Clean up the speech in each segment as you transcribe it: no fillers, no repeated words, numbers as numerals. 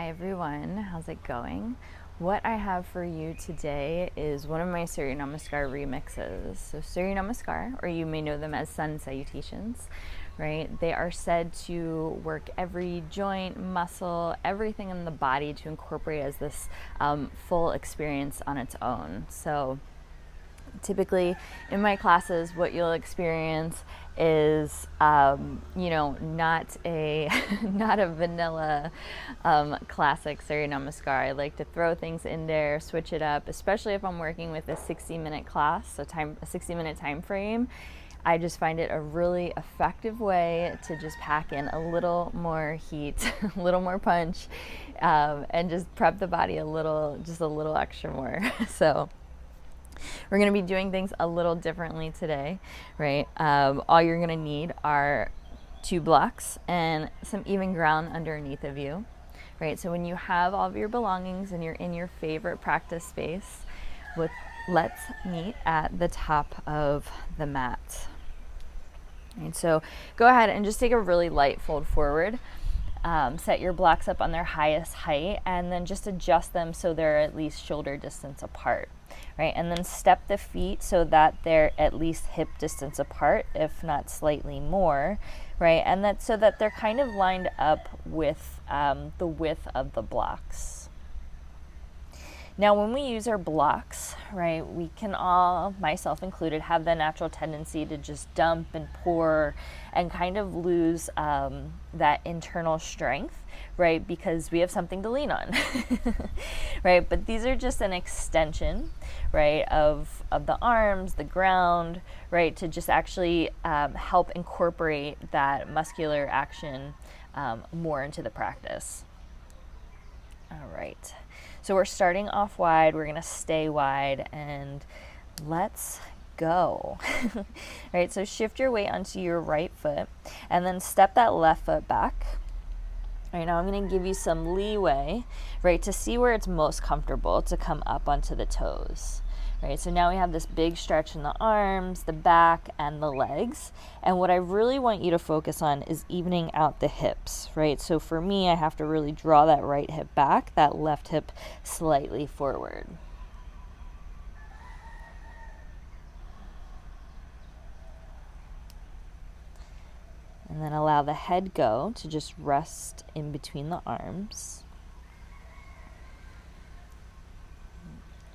Hi everyone, how's it going? What I have for you today is one of my Surya Namaskar remixes. So Surya Namaskar, or you may know them as sun salutations, right? They are said to work every joint, muscle, everything in the body to incorporate as this full experience on its own. So typically in my classes, what you'll experience is, not a not a vanilla classic Surya Namaskar. I like to throw things in there, switch it up, especially if I'm working with a 60-minute class, a 60-minute time frame. I just find it a really effective way to just pack in a little more heat, a little more punch, and just prep the body a little extra more. So we're going to be doing things a little differently today, right? All you're going to need are 2 blocks and some even ground underneath of you, right? So when you have all of your belongings and you're in your favorite practice space, let's meet at the top of the mat. Right, so go ahead and just take a really light fold forward. Set your blocks up on their highest height and then just adjust them so they're at least shoulder distance apart, right? And then step the feet so that they're at least hip distance apart, if not slightly more, right? And that's so that they're kind of lined up with the width of the blocks. Now, when we use our blocks, right, we can all, myself included, have the natural tendency to just dump and pour and kind of lose that internal strength, right, because we have something to lean on, right? But these are just an extension, right, of the arms, the ground, right, to just actually help incorporate that muscular action more into the practice. All right. So we're starting off wide, we're gonna stay wide, and let's go. All right, so shift your weight onto your right foot, and then step that left foot back. All right, now I'm gonna give you some leeway, right, to see where it's most comfortable to come up onto the toes. Right, so now we have this big stretch in the arms, the back, and the legs. And what I really want you to focus on is evening out the hips, right? So for me, I have to really draw that right hip back, that left hip slightly forward. And then allow the head go to just rest in between the arms.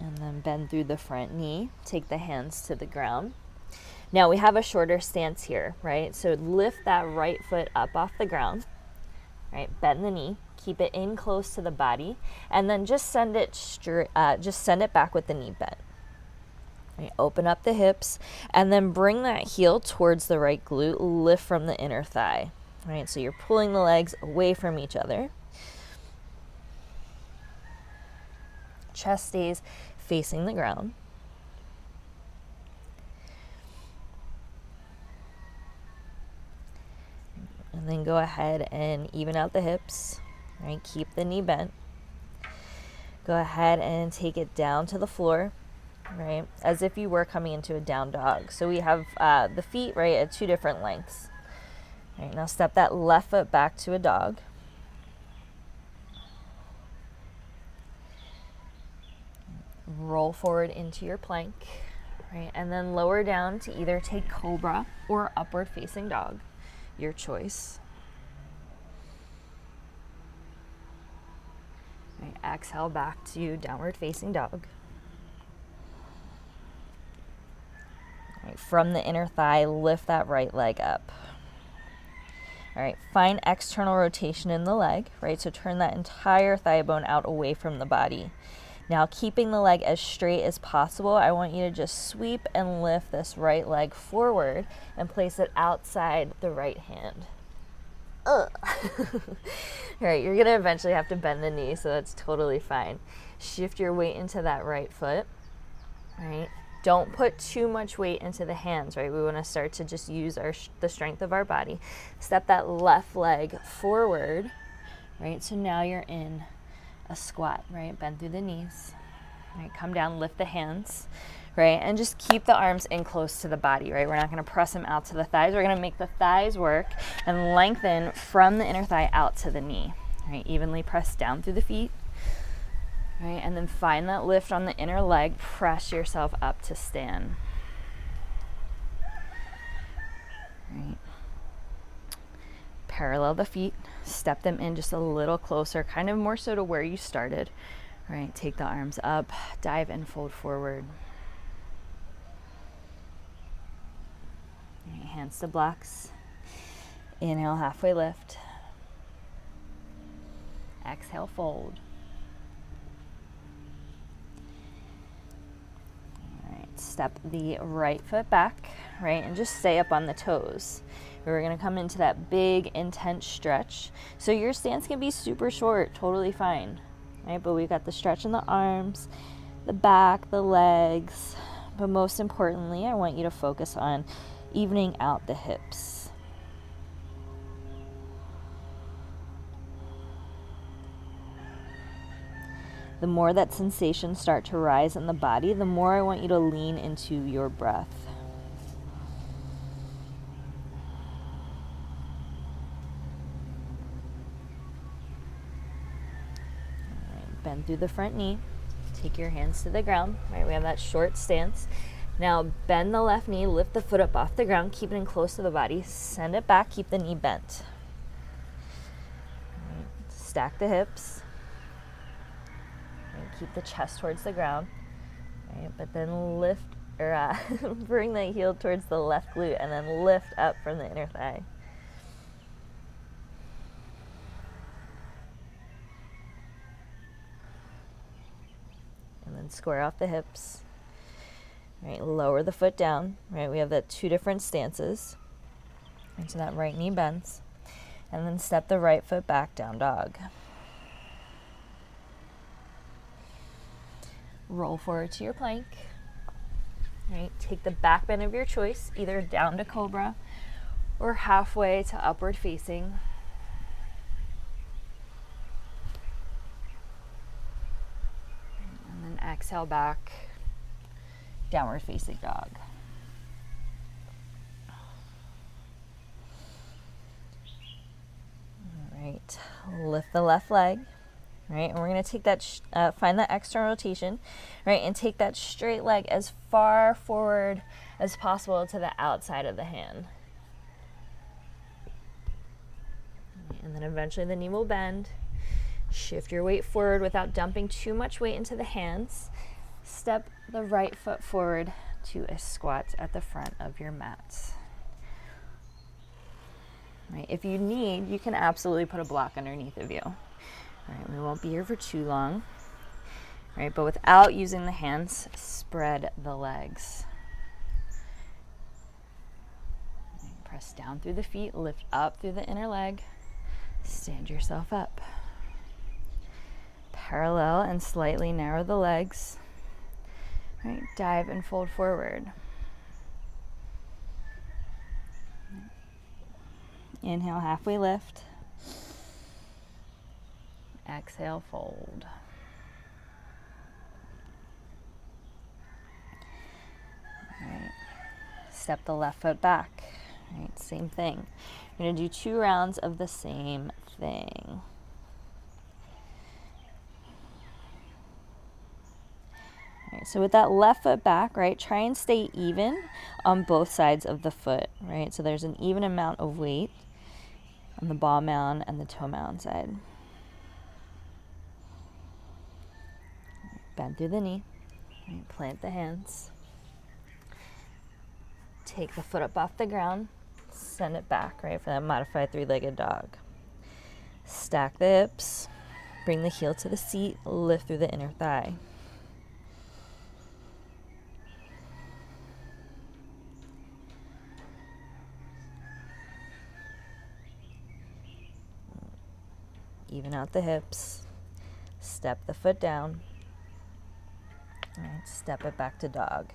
And then bend through the front knee, take the hands to the ground. Now we have a shorter stance here, right? So lift that right foot up off the ground, right? Bend the knee, keep it in close to the body, and then just send it back with the knee bent. Right? Open up the hips, and then bring that heel towards the right glute, lift from the inner thigh, right? So you're pulling the legs away from each other. Chest stays facing the ground. And then go ahead and even out the hips, right? Keep the knee bent. Go ahead and take it down to the floor, right? As if you were coming into a down dog. So we have the feet, right, at 2 different lengths. All right, now step that left foot back to a dog. Roll forward into your plank, right? And then lower down to either take cobra or upward facing dog, your choice. Right, exhale back to downward facing dog. Right, from the inner thigh, lift that right leg up. All right, find external rotation in the leg, right? So turn that entire thigh bone out away from the body. Now, keeping the leg as straight as possible, I want you to just sweep and lift this right leg forward and place it outside the right hand. All right, you're gonna eventually have to bend the knee, so that's totally fine. Shift your weight into that right foot, right? Don't put too much weight into the hands, right? We wanna start to just use the strength of our body. Step that left leg forward, right? So now you're in a squat, right? Bend through the knees, right? Come down, lift the hands, right? And just keep the arms in close to the body, right? We're not gonna press them out to the thighs. We're gonna make the thighs work and lengthen from the inner thigh out to the knee, Right, evenly press down through the feet. Right, and then find that lift on the inner leg. Press yourself up to stand. Right. Parallel the feet, step them in just a little closer, kind of more so to where you started. Right, take the arms up, dive and fold forward. Right, hands to blocks. Inhale, halfway lift. Exhale, fold. All right, step the right foot back, right, and just stay up on the toes. We're going to come into that big, intense stretch. So your stance can be super short, totally fine, right? But we've got the stretch in the arms, the back, the legs. But most importantly, I want you to focus on evening out the hips. The more that sensations start to rise in the body, the more I want you to lean into your breath. Bend through the front knee, take your hands to the ground, right? We have that short stance. Now bend the left knee, lift the foot up off the ground, keep it in close to the body, send it back, keep the knee bent. Right. Stack the hips, right. Keep the chest towards the ground, right. But then lift, or bring the heel towards the left glute and then lift up from the inner thigh. And then square off the hips, right, lower the foot down, right, we have that two different stances, and so that right knee bends, and then step the right foot back, down dog. Roll forward to your plank, right, take the back bend of your choice, either down to cobra or halfway to upward facing. Exhale back, downward facing dog. All right, lift the left leg, right, and we're going to take that, find that external rotation, right, and take that straight leg as far forward as possible to the outside of the hand. And then eventually the knee will bend. Shift your weight forward without dumping too much weight into the hands. Step the right foot forward to a squat at the front of your mat. Right, if you need, you can absolutely put a block underneath of you. All right, we won't be here for too long. All right, but without using the hands, spread the legs. Right, press down through the feet, lift up through the inner leg, stand yourself up. Parallel and slightly narrow the legs. Right, dive and fold forward. Inhale, halfway lift. Exhale, fold. All right. Step the left foot back. All right, same thing. We're going to do 2 rounds of the same thing. Right, so with that left foot back, right, try and stay even on both sides of the foot, right? So there's an even amount of weight on the ball mound and the toe mound side. Bend through the knee, right, plant the hands. Take the foot up off the ground, send it back, right, for that modified 3-legged dog. Stack the hips, bring the heel to the seat, lift through the inner thigh. Even out the hips, step the foot down, all right, step it back to dog.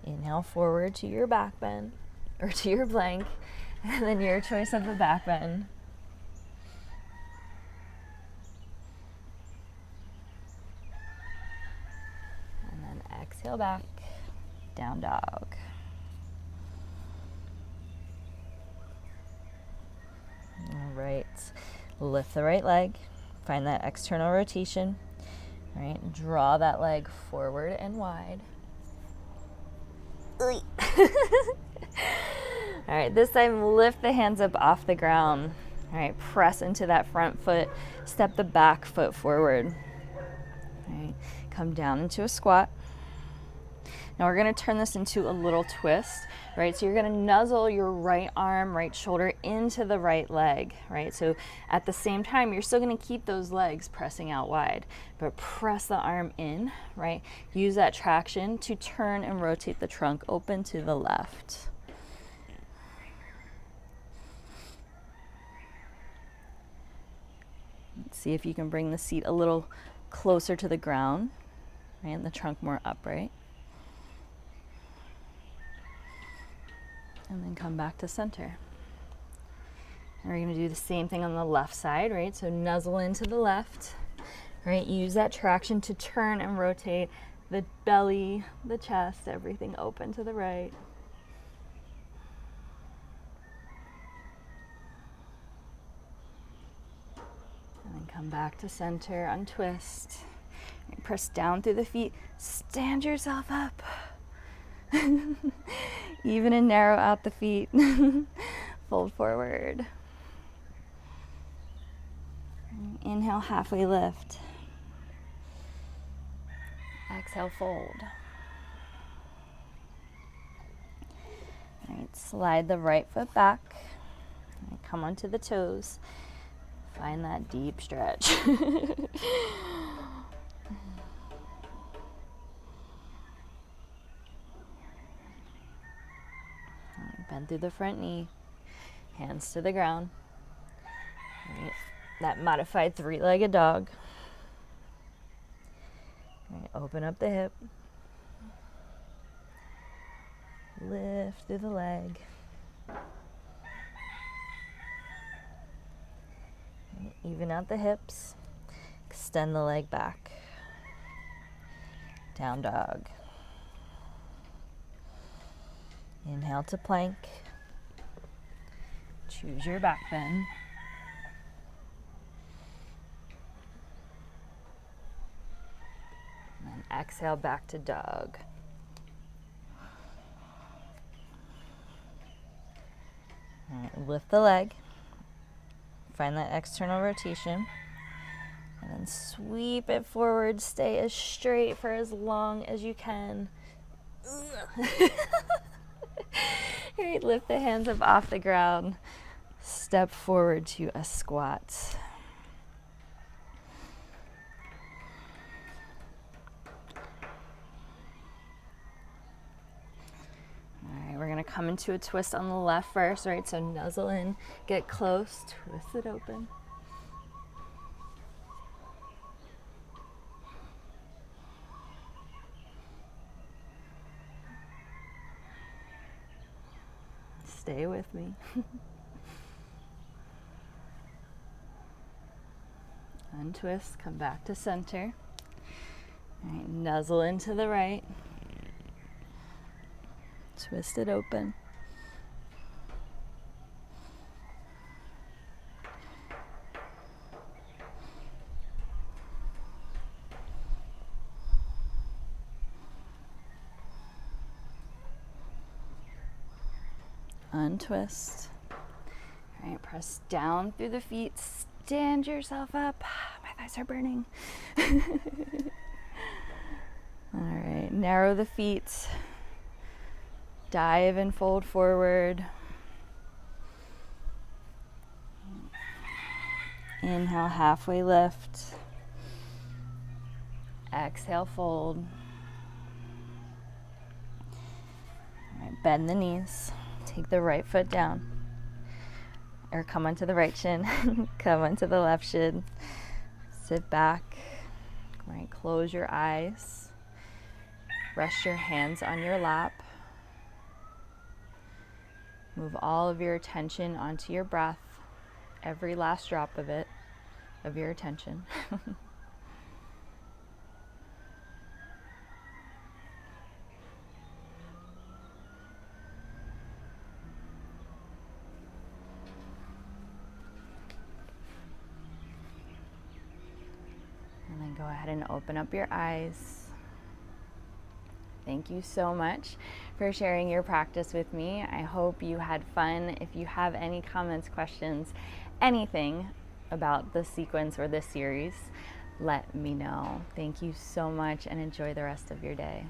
Inhale forward to your back bend, or to your plank, and then your choice of the back bend. And then exhale back, down dog. right. Lift the right leg. Find that external rotation. All right, draw that leg forward and wide. All right, this time lift the hands up off the ground. All right, press into that front foot. Step the back foot forward. All right, come down into a squat. Now we're going to turn this into a little twist, right? So you're going to nuzzle your right arm, right shoulder into the right leg, right? So at the same time, you're still going to keep those legs pressing out wide, but press the arm in, right? Use that traction to turn and rotate the trunk open to the left. Let's see if you can bring the seat a little closer to the ground, right? And the trunk more upright. And then come back to center. And we're going to do the same thing on the left side, right? So nuzzle into the left, right? Use that traction to turn and rotate the belly, the chest, everything open to the right. And then come back to center, untwist. Press down through the feet, stand yourself up. Even and narrow out the feet. Fold forward. Inhale, halfway lift. Exhale, fold. All right, slide the right foot back. All right, come onto the toes. Find that deep stretch. Bend through the front knee, hands to the ground. Right. That modified three-legged dog. Right. Open up the hip. Lift through the leg. Right. Even out the hips. Extend the leg back. Down dog. Inhale to plank. Choose your back bend. And then exhale back to dog. All right, lift the leg. Find that external rotation. And then sweep it forward. Stay as straight for as long as you can. Right, lift the hands up off the ground. Step forward to a squat. All right, we're gonna come into a twist on the left first, right? So nuzzle in, get close, twist it open. Stay with me. Untwist, come back to center. All right, nuzzle into the right. Twist it open. Untwist. All right, press down through the feet. Stand yourself up. My thighs are burning. All right, narrow the feet. Dive and fold forward. Inhale, halfway lift. Exhale, fold. All right, bend the knees. Take the right foot down. Or come onto the right shin. Come onto the left shin. Sit back. All right, close your eyes. Rest your hands on your lap. Move all of your attention onto your breath. Every last drop of it, of your attention. And go ahead and open up your eyes. Thank you so much for sharing your practice with me. I hope you had fun. If you have any comments, questions, anything about the sequence or this series, let me know. Thank you so much and enjoy the rest of your day.